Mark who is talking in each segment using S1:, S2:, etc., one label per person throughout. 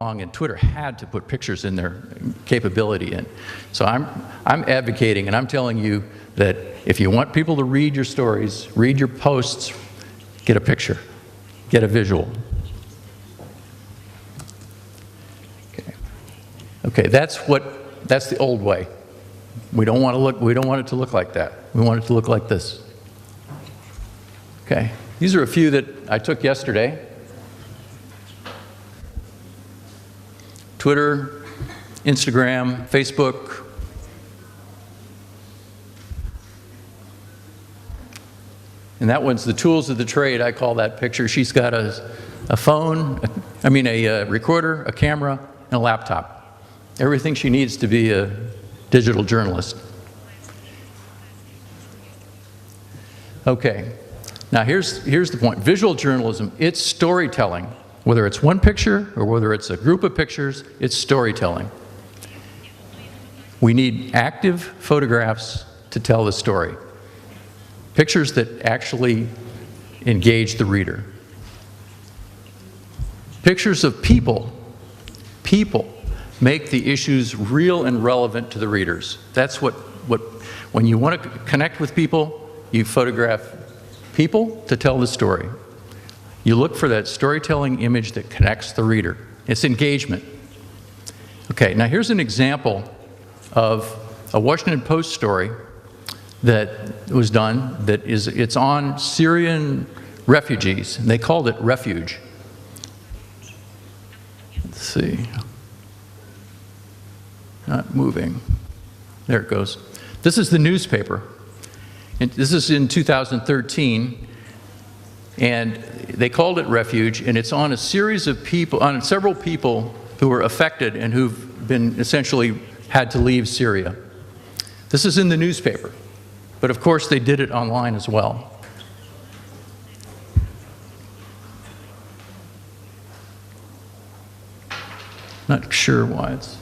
S1: and Twitter had to put pictures in their capability in. So I'm advocating, and I'm telling you that if you want people to read your stories, read your posts, get a picture, get a visual. Okay, that's the old way. We don't want it to look like that. We want it to look like this. Okay, these are a few that I took yesterday. Twitter, Instagram, Facebook. And that one's the tools of the trade, I call that picture. She's got a phone, a recorder, a camera, and a laptop. Everything she needs to be a digital journalist. Okay, now here's the point. Visual journalism, it's storytelling. Whether it's one picture or whether it's a group of pictures, it's storytelling. We need active photographs to tell the story. Pictures that actually engage the reader. Pictures of people make the issues real and relevant to the readers. That's what when you want to connect with people, you photograph people to tell the story. You look for that storytelling image that connects the reader. It's engagement. Okay, now here's an example of a Washington Post story that was done it's on Syrian refugees, and they called it Refuge. Let's see. Not moving. There it goes. This is the newspaper. And this is in 2013. And they called it Refuge, and it's on a series of people, on several people who were affected and who've been essentially had to leave Syria. This is in the newspaper, but of course they did it online as well. Not sure why it's...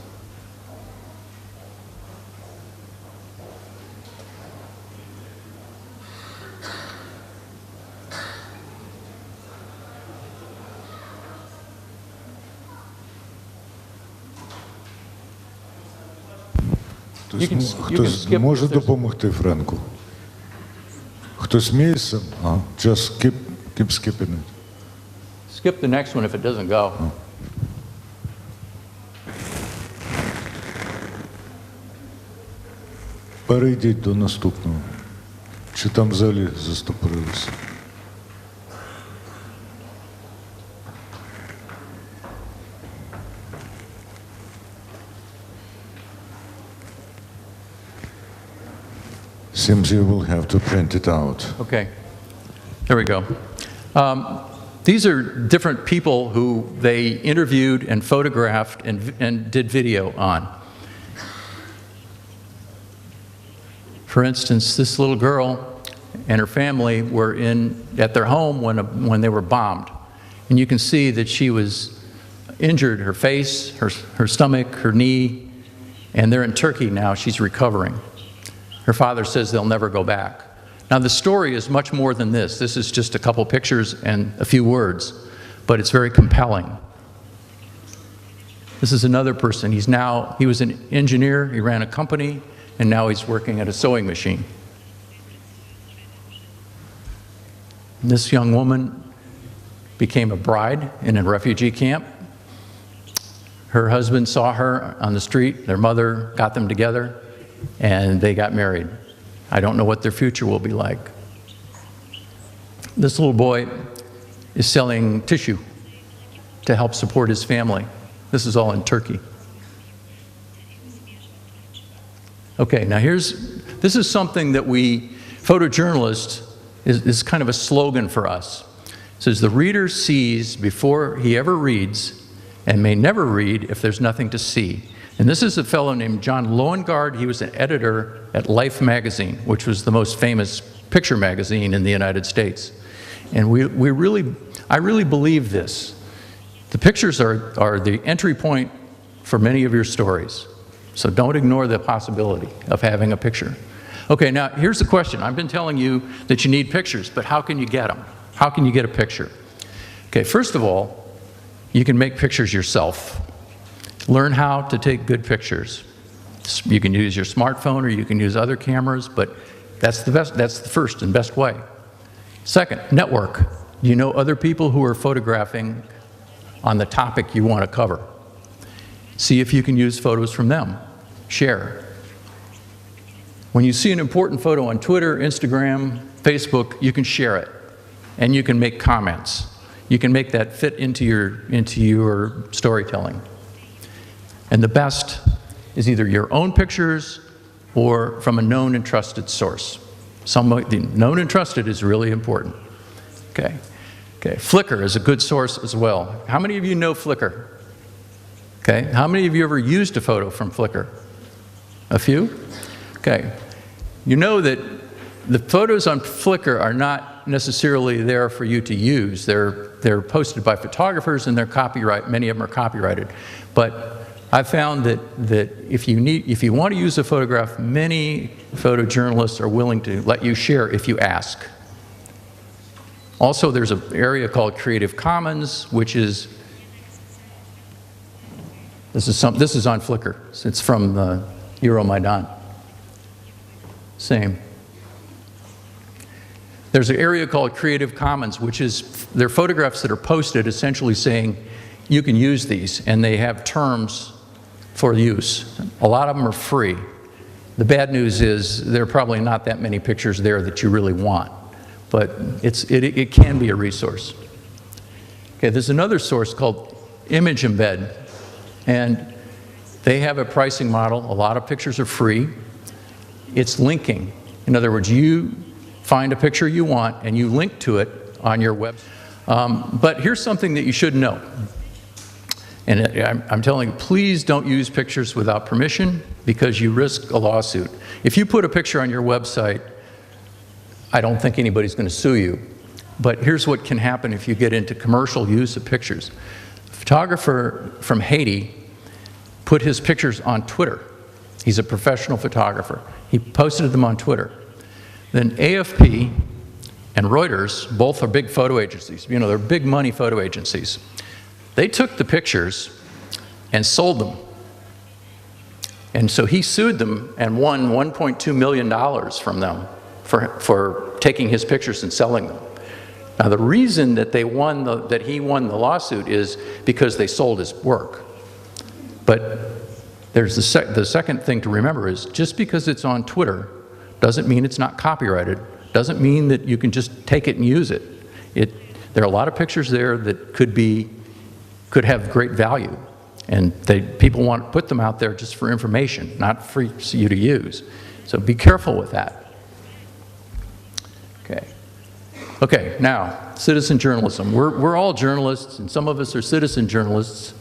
S2: Хтось може допомогти Френку? Хтось сміється? Just keep skipping it.
S1: Skip the next one if it doesn't go.
S2: Перейдіть до наступного. Чи там взагалі застопорилися? Seems you will have to print it out.
S1: Okay, there we go. These are different people who they interviewed and photographed and did video on. For instance, this little girl and her family were at their home when they were bombed. And you can see that she was injured, her face, her stomach, her knee, and they're in Turkey now. She's recovering. Her father says they'll never go back. Now the story is much more than this. This is just a couple pictures and a few words, but it's very compelling. This is another person. He was an engineer, he ran a company, and now he's working at a sewing machine. This young woman became a bride in a refugee camp. Her husband saw her on the street, their mother got them together, and they got married. I don't know what their future will be like. This little boy is selling tissue to help support his family. This is all in Turkey. Okay, now this is something that photojournalists, is kind of a slogan for us. It says, the reader sees before he ever reads and may never read if there's nothing to see. And this is a fellow named John Loengard. He was an editor at Life magazine, which was the most famous picture magazine in the United States. And I really believe this. The pictures are the entry point for many of your stories. So don't ignore the possibility of having a picture. Okay, now here's the question. I've been telling you that you need pictures, but how can you get them? How can you get a picture? Okay, first of all, you can make pictures yourself. Learn how to take good pictures. You can use your smartphone or you can use other cameras, but that's the first and best way. Second, network. You know other people who are photographing on the topic you want to cover. See if you can use photos from them. Share. When you see an important photo on Twitter, Instagram, Facebook, you can share it, and you can make comments. You can make that fit into your storytelling. And the best is either your own pictures or from a known and trusted source. The known and trusted is really important. Okay. Flickr is a good source as well. How many of you know Flickr? Okay. How many of you ever used a photo from Flickr? A few? Okay. You know that the photos on Flickr are not necessarily there for you to use. They're posted by photographers and many of them are copyrighted. But I found that if you want to use a photograph, many photojournalists are willing to let you share if you ask. Also, there's an area called Creative Commons, which is, this is on Flickr. It's from the Euromaidan. Same. There's an area called Creative Commons, which is, they're photographs that are posted essentially saying, you can use these, and they have terms for use. A lot of them are free. The bad news is there are probably not that many pictures there that you really want, but it can be a resource. Okay, there's another source called Image Embed, and they have a pricing model. A lot of pictures are free. It's linking. In other words, you find a picture you want and you link to it on your website. But here's something that you should know. And I'm telling you, please don't use pictures without permission because you risk a lawsuit. If you put a picture on your website, I don't think anybody's going to sue you. But here's what can happen if you get into commercial use of pictures. A photographer from Haiti put his pictures on Twitter. He's a professional photographer. He posted them on Twitter. Then AFP and Reuters, both are big photo agencies. You know, they're big money photo agencies. They took the pictures and sold them. And so he sued them and won $1.2 million from them for taking his pictures and selling them. Now the reason that he won the lawsuit is because they sold his work. But there's the second thing to remember is just because it's on Twitter doesn't mean it's not copyrighted, doesn't mean that you can just take it and use it. There are a lot of pictures there that could have great value, and people want to put them out there just for information, not for you to use. So be careful with that. Okay, now, citizen journalism. We're all journalists, and some of us are citizen journalists,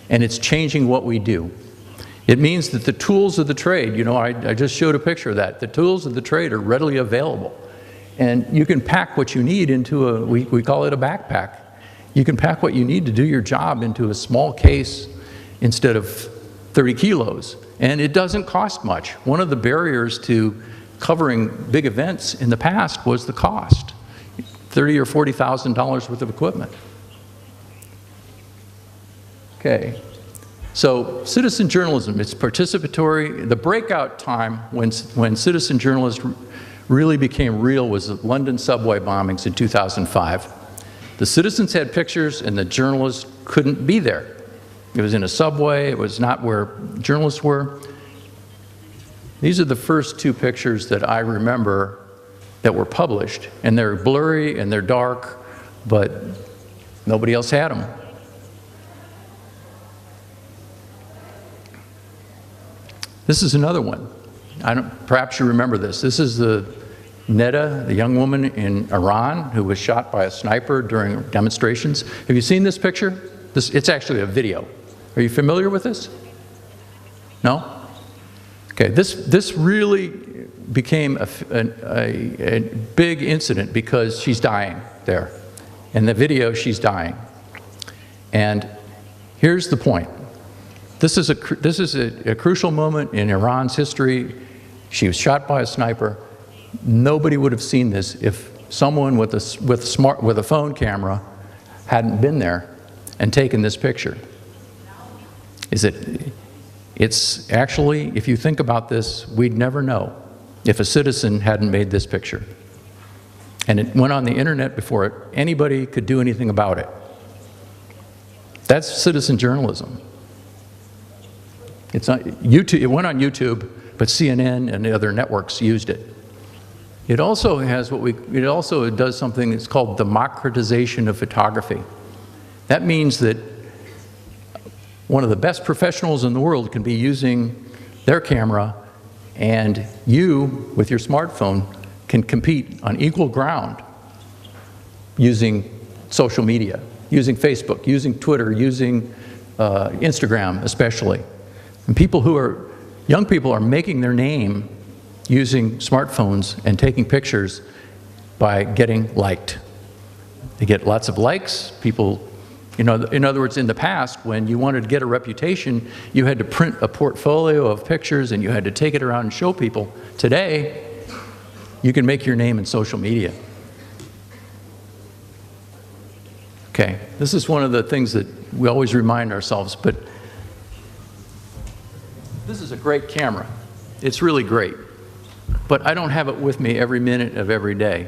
S1: and it's changing what we do. It means that the tools of the trade, you know, I just showed a picture of that. The tools of the trade are readily available. And you can pack what you need into we call it a backpack. You can pack what you need to do your job into a small case instead of 30 kilos. And it doesn't cost much. One of the barriers to covering big events in the past was the cost. $30,000 or $40,000 worth of equipment. Okay. So citizen journalism, it's participatory. The breakout time when citizen journalism really became real was the London subway bombings in 2005. The citizens had pictures and the journalists couldn't be there. It was in a subway, it was not where journalists were. These are the first two pictures that I remember that were published, and they're blurry and they're dark, but nobody else had them. This is another one. Perhaps you remember this. This is the Neda, the young woman in Iran who was shot by a sniper during demonstrations. Have you seen this picture? It's actually a video. Are you familiar with this? No? Okay, this really became a big incident because she's dying there. In the video, she's dying. And here's the point. This is a crucial moment in Iran's history. She was shot by a sniper. Nobody would have seen this if someone with a phone camera hadn't been there and taken this picture. is that it's actually, if you think about this, we'd never know if a citizen hadn't made this picture. And it went on the internet before anybody could do anything about it. That's citizen journalism. It's not YouTube, it went on YouTube, but CNN and the other networks used it. It also has it also does something that's called democratization of photography. That means that one of the best professionals in the world can be using their camera, and you, with your smartphone, can compete on equal ground using social media, using Facebook, using Twitter, using Instagram especially. And young people are making their name using smartphones and taking pictures by getting liked. They get lots of likes. People, in other words, in the past, when you wanted to get a reputation, you had to print a portfolio of pictures and you had to take it around and show people. Today, you can make your name in social media. Okay, this is one of the things that we always remind ourselves, but this is a great camera. It's really great, but I don't have it with me every minute of every day.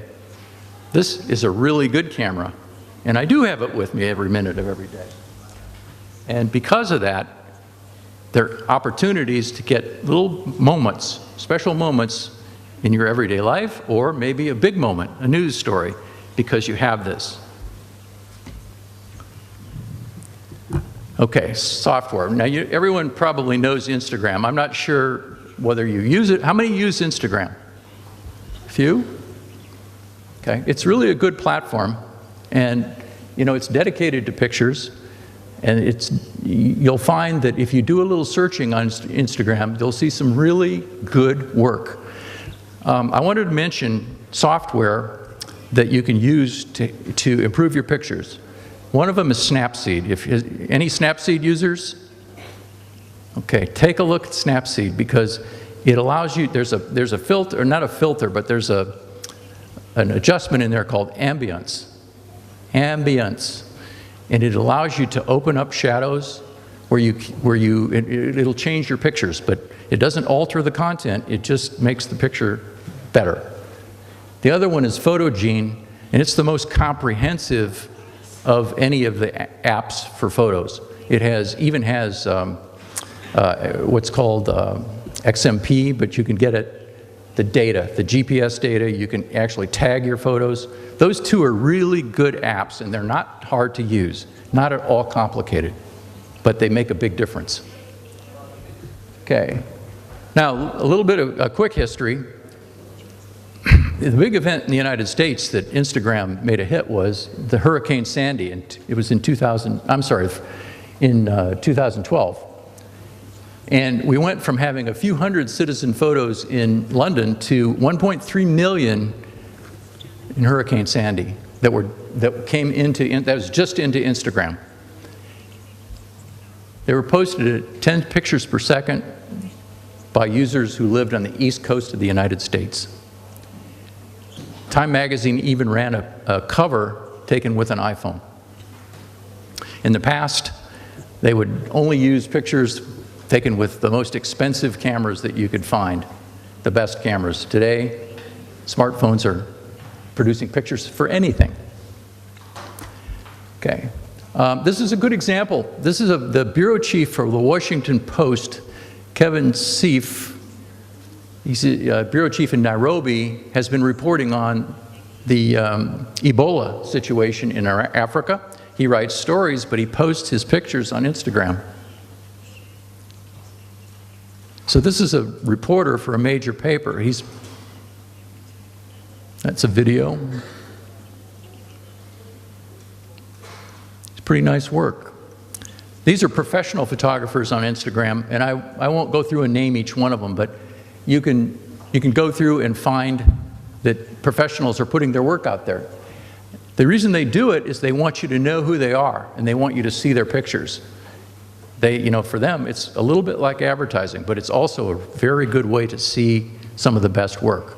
S1: This is a really good camera, and I do have it with me every minute of every day. And because of that, there are opportunities to get little moments, special moments in your everyday life, or maybe a big moment, a news story, because you have this. Okay, software. Now, everyone probably knows Instagram. I'm not sure whether you use it. How many use Instagram? A few? Okay, it's really a good platform, and it's dedicated to pictures, and you'll find that if you do a little searching on Instagram, you'll see some really good work. I wanted to mention software that you can use to improve your pictures. One of them is Snapseed. Any Snapseed users? Okay, take a look at Snapseed, because it allows you, there's a filter, or not a filter, but there's an adjustment in there called ambience. Ambience. And it allows you to open up shadows it'll change your pictures, but it doesn't alter the content, it just makes the picture better. The other one is Photogene, and it's the most comprehensive of any of the apps for photos. It even has what's called XMP, but you can get the data, the GPS data. You can actually tag your photos. Those two are really good apps, and they're not hard to use, not at all complicated, but they make a big difference. Okay. Now, a little bit of a quick history. The big event in the United States that Instagram made a hit was the Hurricane Sandy, and it was in 2012. And we went from having a few hundred citizen photos in London to 1.3 million in Hurricane Sandy that was just into Instagram. They were posted at 10 pictures per second by users who lived on the East Coast of the United States. Time magazine even ran a cover taken with an iPhone. In the past, they would only use pictures taken with the most expensive cameras that you could find, the best cameras. Today, smartphones are producing pictures for anything. Okay, this is a good example. This is the bureau chief for the Washington Post, Kevin Seif. He's a bureau chief in Nairobi, has been reporting on the Ebola situation in Africa. He writes stories, but he posts his pictures on Instagram. So this is a reporter for a major paper. That's a video. It's pretty nice work. These are professional photographers on Instagram, and I won't go through and name each one of them, but you can go through and find that professionals are putting their work out there. The reason they do it is they want you to know who they are, and they want you to see their pictures. For them, it's a little bit like advertising, but it's also a very good way to see some of the best work.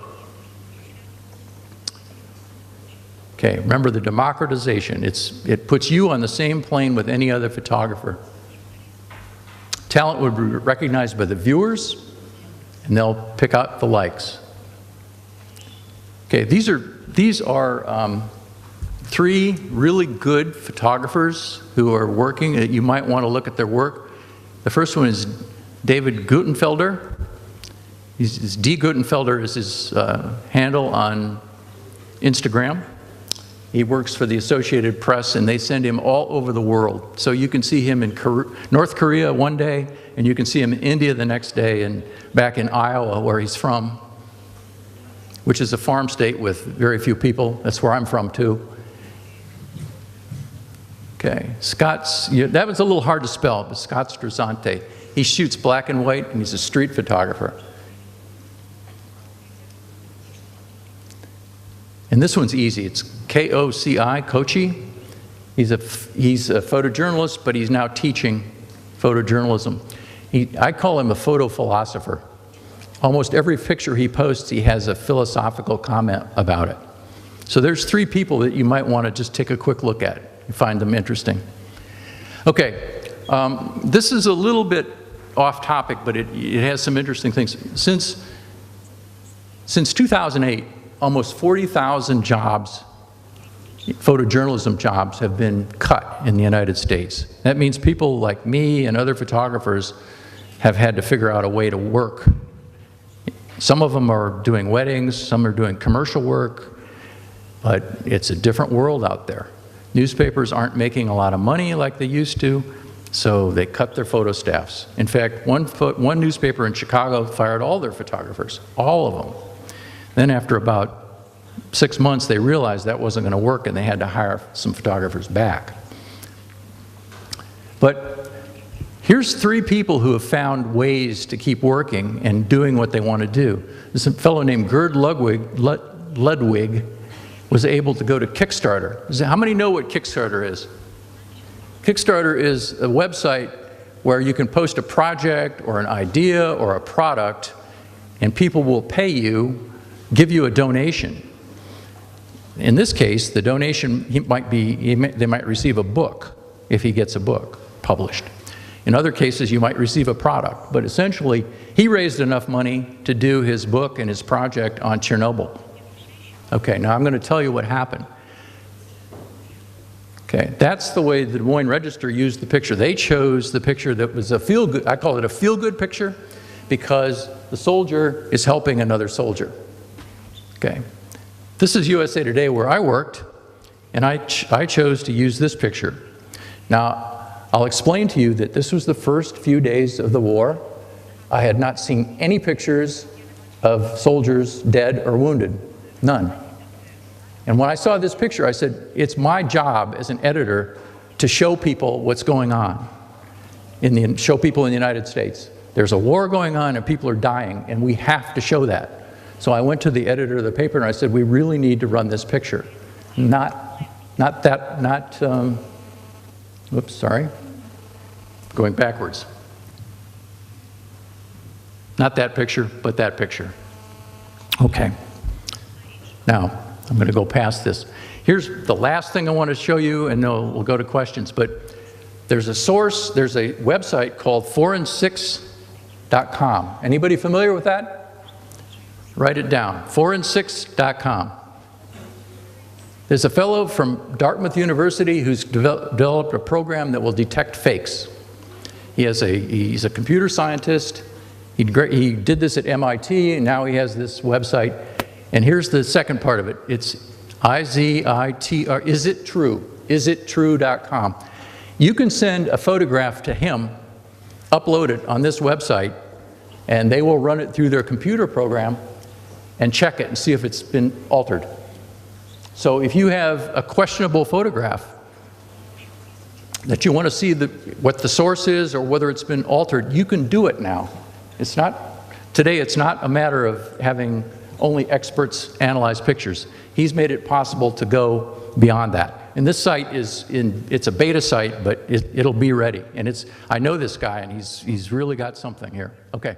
S1: Okay, remember the democratization. It puts you on the same plane with any other photographer. Talent would be recognized by the viewers, and they'll pick out the likes. Okay, these are three really good photographers who are working. You might want to look at their work. The first one is David Gutenfelder. D. Gutenfelder is his handle on Instagram. He works for the Associated Press, and they send him all over the world. So you can see him in North Korea one day, and you can see him in India the next day, and back in Iowa, where he's from, which is a farm state with very few people. That's where I'm from, too. Okay, that was a little hard to spell, but Scott Strazzante. He shoots black and white, and he's a street photographer. And this one's easy. It's K-O-C-I, Kochi. He's a photojournalist, but he's now teaching photojournalism. I call him a photo philosopher. Almost every picture he posts, he has a philosophical comment about it. So there's three people that you might want to just take a quick look at and find them interesting. Okay, this is a little bit off topic, but it has some interesting things. Since 2008, almost 40,000 jobs, photojournalism jobs, have been cut in the United States. That means people like me and other photographers have had to figure out a way to work. Some of them are doing weddings, some are doing commercial work, but it's a different world out there. Newspapers aren't making a lot of money like they used to, so they cut their photo staffs. In fact, one newspaper in Chicago fired all their photographers, all of them. Then after about 6 months, they realized that wasn't going to work, and they had to hire some photographers back. But here's three people who have found ways to keep working and doing what they want to do. There's a fellow named Gerd Ludwig was able to go to Kickstarter. How many know what Kickstarter is? Kickstarter is a website where you can post a project or an idea or a product, and people will pay you, give you a donation. In this case, the donation they might receive a book if he gets a book published. In other cases, you might receive a product. But essentially, he raised enough money to do his book and his project on Chernobyl. Okay, now I'm going to tell you what happened. Okay, that's the way the Des Moines Register used the picture. They chose the picture that was a feel-good, I call it a feel-good picture, because the soldier is helping another soldier. Okay, this is USA Today where I worked, and I chose to use this picture. Now, I'll explain to you that this was the first few days of the war. I had not seen any pictures of soldiers dead or wounded, none. And when I saw this picture, I said, it's my job as an editor to show people what's going on, show people in the United States. There's a war going on and people are dying, and we have to show that. So I went to the editor of the paper and I said, we really need to run this picture. Oops, sorry. Going backwards. Not that picture, but that picture. Okay. Now, I'm going to go past this. Here's the last thing I want to show you, and then we'll go to questions. But there's a website called foreign6.com. Anybody familiar with that? Write it down, foreign6.com. There's a fellow from Dartmouth University who's developed a program that will detect fakes. He's a computer scientist. He did this at MIT, and now he has this website. And here's the second part of it. It's IZITR, is it true? Isittrue.com. You can send a photograph to him, upload it on this website, and they will run it through their computer program and check it and see if it's been altered. So if you have a questionable photograph that you want to see what the source is or whether it's been altered, you can do it now. Today it's not a matter of having only experts analyze pictures. He's made it possible to go beyond that. And this site it's a beta site, but it'll be ready. And I know this guy, and he's really got something here. Okay.